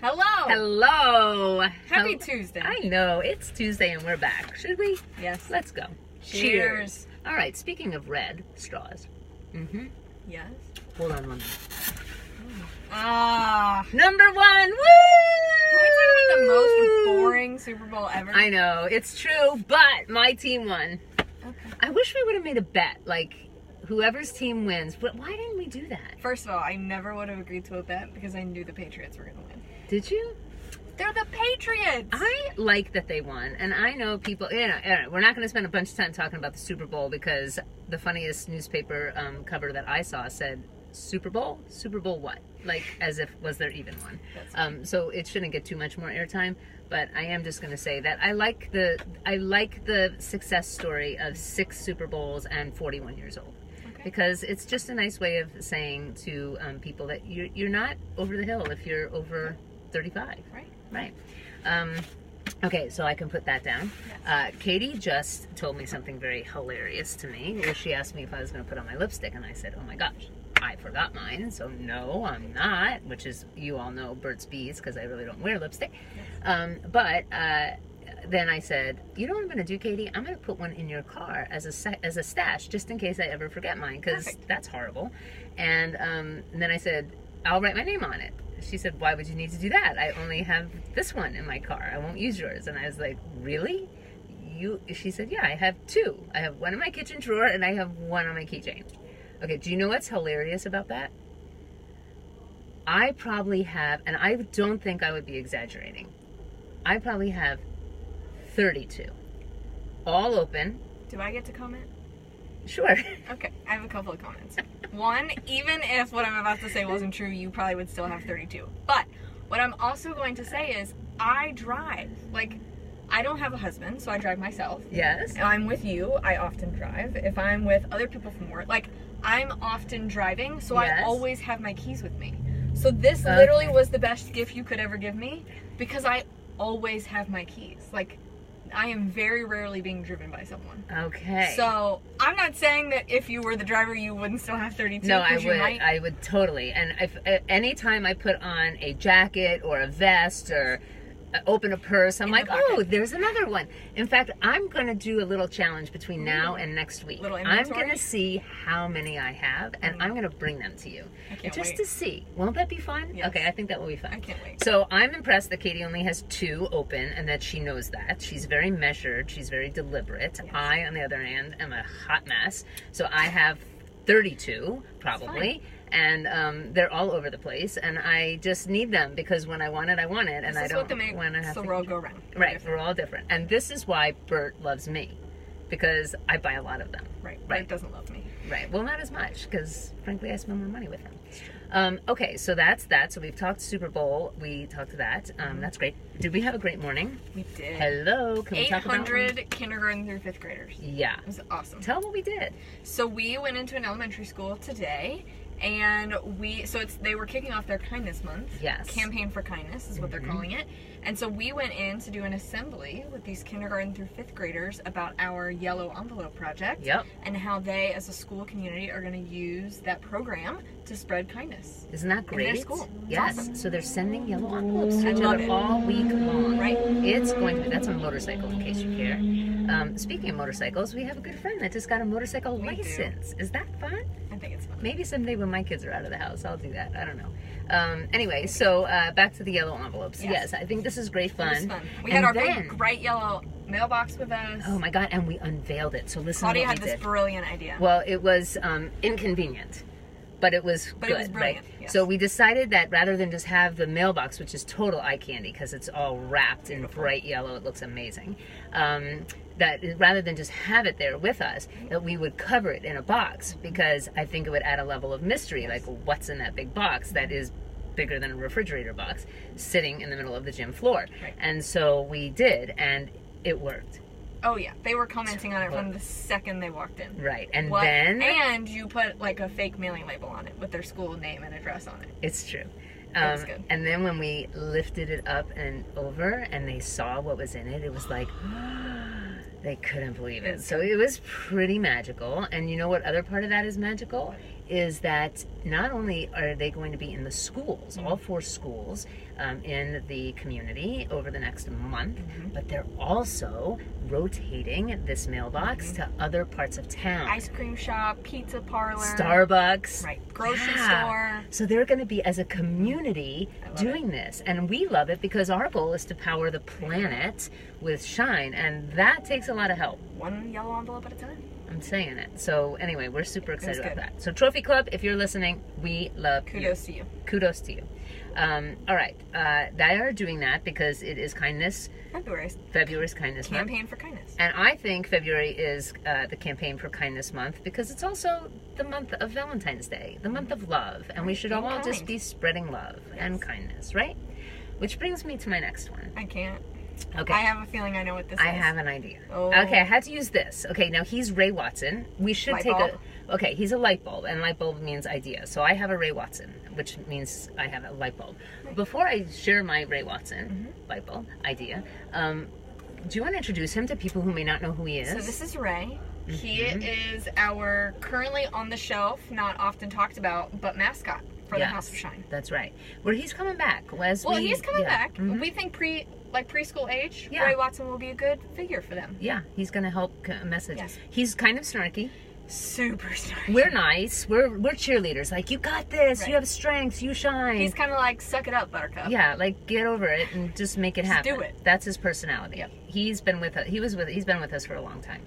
Hello. Hello. Happy Tuesday. I know, it's Tuesday and we're back. Should we? Yes. Let's go. Cheers. All right, speaking of red straws. Mm-hmm. Yes. Hold on one minute. Number one. Woo! It's like the most boring Super Bowl ever. I know, it's true, but my team won. Okay. I wish we would have made a bet, like whoever's team wins, but why didn't we do that? First of all, I never would have agreed to a bet because I knew the Patriots were going to win. Did you? They're the Patriots! I like that they won, and I know people, we're not going to spend a bunch of time talking about the Super Bowl because the funniest newspaper cover that I saw said, Super Bowl? Super Bowl what? Like, as if, was there even one? So it shouldn't get too much more airtime, but I am just going to say that I like the success story of 6 Super Bowls and 41 years old. Because it's just a nice way of saying to people that you're not over the hill if you're over 35. Right. Okay, so I can put that down. Yes. Katie just told me something very hilarious to me, where she asked me if I was going to put on my lipstick, and I said, oh my gosh, I forgot mine, so no, I'm not, which is, you all know, Burt's Bees, because I really don't wear lipstick. Yes. Then I said, you know what I'm going to do, Katie? I'm going to put one in your car as a stash, just in case I ever forget mine, because that's horrible. And then I said, I'll write my name on it. She said, why would you need to do that? I only have this one in my car. I won't use yours. And I was like, really? She said, yeah, I have 2. I have one in my kitchen drawer, and I have one on my keychain. Okay, do you know what's hilarious about that? I probably have, and I don't think I would be exaggerating, I probably have 32. All open. Do I get to comment? Sure. Okay, I have a couple of comments. One, even if what I'm about to say wasn't true, you probably would still have 32. But what I'm also going to say is, I drive. Like, I don't have a husband, so I drive myself. Yes. If I'm with you, I often drive. If I'm with other people from work, like, I'm often driving, so yes. I always have my keys with me. So this literally was the best gift you could ever give me, because I always have my keys. Like, I am very rarely being driven by someone. Okay. So, I'm not saying that if you were the driver, you wouldn't still have 32. No, I would. I would totally. And if anytime I put on a jacket or a vest or open a purse, I'm like, oh, there's another one. In fact, I'm going to do a little challenge between now and next week. I'm going to see how many I have, and I'm going to bring them to you. I can't just wait. To see. Won't that be fun? Yes. Okay, I think that will be fun. I can't wait. So I'm impressed that Katie only has 2 open, and that she knows that. She's very measured. She's very deliberate. Yes. I, on the other hand, am a hot mess. So I have 32, probably. And they're all over the place, and I just need them because when I want it, I want it, and I don't want to have to. So we'll all go around. Right, we're all different, and this is why Bert loves me, because I buy a lot of them. Right. Bert doesn't love me. Right. Well, not as much, because frankly, I spend more money with him. Okay, so that's that. So we've talked Super Bowl. We talked that. That's great. Did we have a great morning? We did. Hello. Can we talk about 800 kindergarten through 5th graders. Yeah. It was awesome. Tell them what we did. So we went into an elementary school today. And they were kicking off their kindness month. Yes. Campaign for Kindness is what they're calling it. And so we went in to do an assembly with these kindergarten through 5th graders about our yellow envelope project. Yep. And how they, as a school community, are going to use that program to spread kindness. Isn't that great? In their school. Yes. Awesome. So they're sending yellow envelopes to each other all week long. Right. It's going to be, that's a motorcycle in case you care. Speaking of motorcycles, we have a good friend that just got a motorcycle license. Is that fun? I think it's fun. Maybe someday when my kids are out of the house, I'll do that. I don't know. Anyway, so back to the yellow envelopes. Yes, I think this is great fun. It was fun. We had our big bright yellow mailbox with us. Oh my God, and we unveiled it. So listen Claudia to what had we this did. Brilliant idea. Well, it was inconvenient. But it was good, it was brilliant, right? Yes. So we decided that rather than just have the mailbox, which is total eye candy because it's all wrapped in bright yellow, it looks amazing. That rather than just have it there with us, that we would cover it in a box because I think it would add a level of mystery, like what's in that big box that is bigger than a refrigerator box sitting in the middle of the gym floor. Right. And so we did, and it worked. Oh yeah, they were commenting on it from the second they walked in. Right, and then... And you put like a fake mailing label on it with their school name and address on it. It's true. That was good. And then when we lifted it up and over and they saw what was in it, it was like... They couldn't believe it. So it was pretty magical. And you know what other part of that is magical? is that not only are they going to be in the schools, all 4 schools in the community over the next month, but they're also rotating this mailbox to other parts of town. Ice cream shop, pizza parlor, Starbucks, right, grocery store. So they're going to be, as a community, doing this, and we love it because our goal is to power the planet with shine, and that takes a lot of help. One yellow envelope at a time. I'm saying it. So anyway, we're super excited about that. So Trophy Club, if you're listening, we love you. Kudos to you. Kudos to you. All right. They are doing that because it is kindness. February's kindness month. Campaign for kindness. And I think February is the campaign for kindness month because it's also the month of Valentine's Day, the month of love. And we should all just be spreading love and kindness, right? Which brings me to my next one. I can't. Okay. I have a feeling I know what this is. I have an idea. Oh. Okay, I had to use this. Okay, now he's Ray Watson. We should light take bulb? Okay, he's a light bulb, and light bulb means idea. So I have a Ray Watson, which means I have a light bulb. Right. Before I share my Ray Watson light bulb idea, do you want to introduce him to people who may not know who he is? So this is Ray. He is our currently on the shelf, not often talked about, but mascot for the House of Shine. That's right. Where he's coming back. He's coming back. We think preschool age, Ray Watson will be a good figure for them. Yeah, he's going to help message. Yes. He's kind of snarky. Super snarky. We're nice. We're cheerleaders. Like, you got this. Right. You have strengths. You shine. He's kind of like, suck it up, Buttercup. Yeah, like, get over it and just make it happen. Do it. That's his personality. Yep. He's been with us. He's been with us for a long time.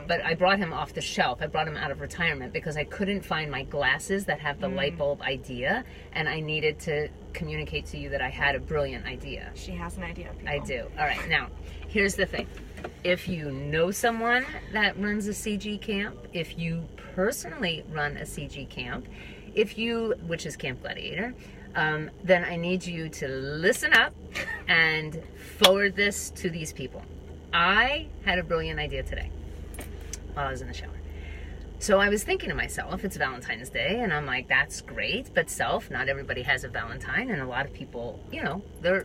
But I brought him off the shelf. I brought him out of retirement because I couldn't find my glasses that have the light bulb idea, and I needed to communicate to you that I had a brilliant idea. She has an idea, people. I do. All right. Now, here's the thing. If you know someone that runs a CG camp, if you personally run a CG camp, which is Camp Gladiator, then I need you to listen up and forward this to these people. I had a brilliant idea today while I was in the shower. So I was thinking to myself, it's Valentine's Day, and I'm like, that's great, but not everybody has a Valentine, and a lot of people, they're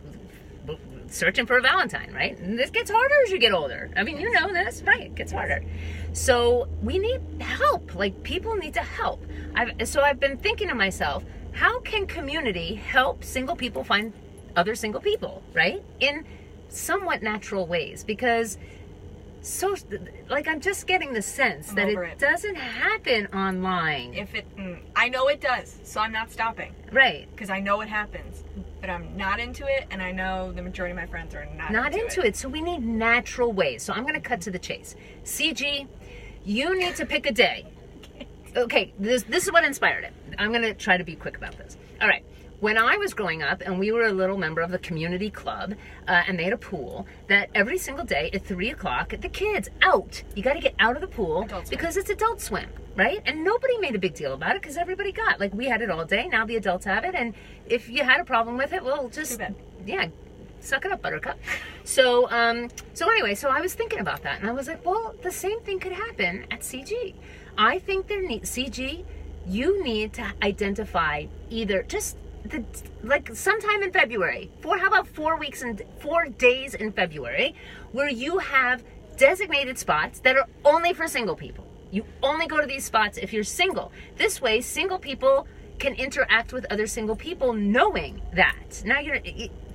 searching for a Valentine, right? And this gets harder as you get older. I mean, you know this, right? It gets harder. So we need help. Like, people need to help. I've been thinking to myself, how can community help single people find other single people, right? In somewhat natural ways, because I'm just getting the sense that it doesn't happen online. I know it does, so I'm not stopping. Right. Because I know it happens, but I'm not into it, and I know the majority of my friends are not into it. So we need natural ways. So I'm going to cut to the chase. CG, you need to pick a day. Okay, this is what inspired it. I'm going to try to be quick about this. All right. When I was growing up, and we were a little member of the community club, and they had a pool, that every single day at 3 o'clock, the kids, out. You got to get out of the pool because it's Adult Swim, right? And nobody made a big deal about it because everybody we had it all day. Now the adults have it, and if you had a problem with it, well, just, suck it up, Buttercup. So anyway, I was thinking about that, and I was like, well, the same thing could happen at CG. I think CG, you need to identify either just sometime in February, how about 4 weeks and 4 days in February, where you have designated spots that are only for single people. You only go to these spots if you're single. This way, single people can interact with other single people knowing that. Now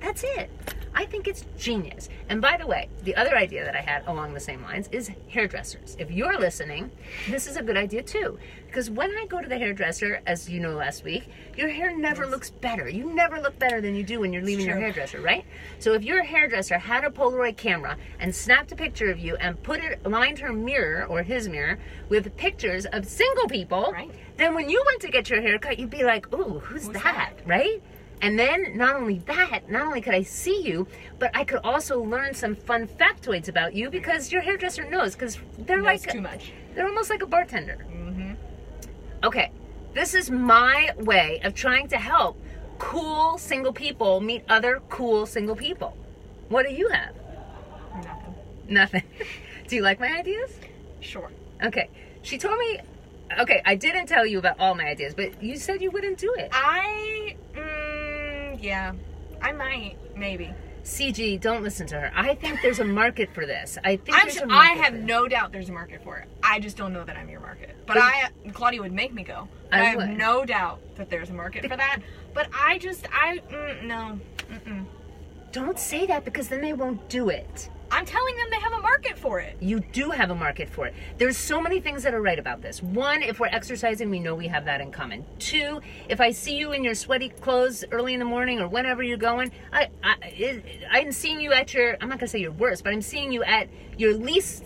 that's it. I think it's genius. And by the way, the other idea that I had along the same lines is hairdressers. If you're listening, this is a good idea too. Because when I go to the hairdresser, as you know last week, your hair never looks better. You never look better than you do when you're leaving your hairdresser, right? So if your hairdresser had a Polaroid camera and snapped a picture of you and lined her mirror or his mirror with pictures of single people, then when you went to get your hair cut, you'd be like, ooh, who's that, right? And then, not only could I see you, but I could also learn some fun factoids about you because your hairdresser knows, because they're too much. They're almost like a bartender. Okay, this is my way of trying to help cool single people meet other cool single people. What do you have? Nothing. Do you like my ideas? Sure. Okay. She told me, I didn't tell you about all my ideas, but you said you wouldn't do it. Yeah, I might, maybe. CG, don't listen to her. I think there's a market for this. I have no doubt there's a market for it. I just don't know that I'm your market. But Claudia would make me go. But I have no doubt that there's a market for that. But no. Mm-mm. Don't say that, because then they won't do it. I'm telling them they have a market for it. You do have a market for it. There's so many things that are right about this. One, if we're exercising, we know we have that in common. Two, if I see you in your sweaty clothes early in the morning or whenever you're going, I'm seeing you at your, I'm not going to say your worst, but I'm seeing you at your least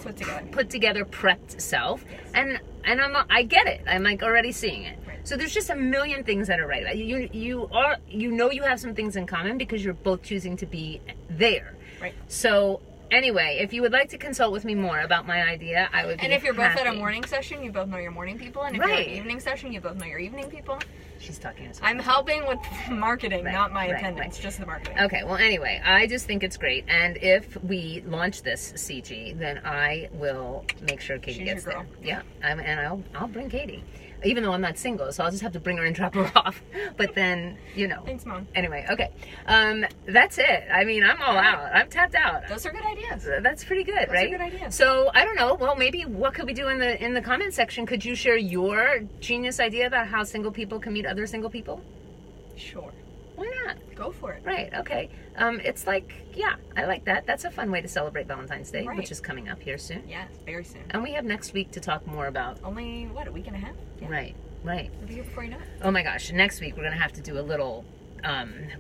put together prepped self. And I get it. I'm like already seeing it. Right. So there's just a million things that are right about you. You know you have some things in common because you're both choosing to be there. Right. So anyway, if you would like to consult with me more about my idea, I would be And if you're happy. both at a morning session, you both know your morning people. And if you're at an evening session, you both know your evening people. She's talking to I'm helping with marketing, not my attendance, just the marketing. Okay, well, anyway, I just think it's great. And if we launch this CG, then I will make sure Katie gets there. Yeah, and I'll bring Katie. Even though I'm not single, so I'll just have to bring her and drop her off. But then, Thanks, Mom. Anyway, okay. That's it. I mean, I'm all out. I'm tapped out. Those are good ideas. That's pretty good, right? Those are good ideas. So, I don't know. Well, maybe what could we do in the comment section? Could you share your genius idea about how single people can meet other single people? Sure. Why not? Go for it. Right, okay. It's like, yeah, I like that. That's a fun way to celebrate Valentine's Day, which is coming up here soon. Yes, very soon. And we have next week to talk more about... Only, a week and a half? Yeah. Right. It'll be here before you know it. Oh my gosh, next week we're going to have to do a little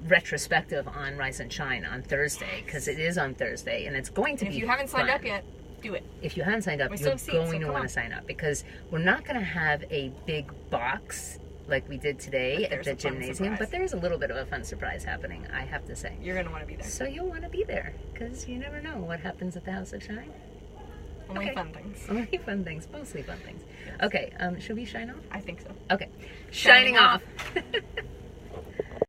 retrospective on Rise and Shine on Thursday, because it is on Thursday, and it's going to be If you haven't signed up yet, do it. If you haven't signed up, you're going to want to sign up, because we're not going to have a big box like we did today at the gymnasium, but there's a little bit of a fun surprise happening, I have to say. You're going to want to be there. So you'll want to be there, because you never know what happens at the House of Shine. Only fun things. Only fun things. Mostly fun things. Yes. Okay, should we shine off? I think so. Okay. Shining off.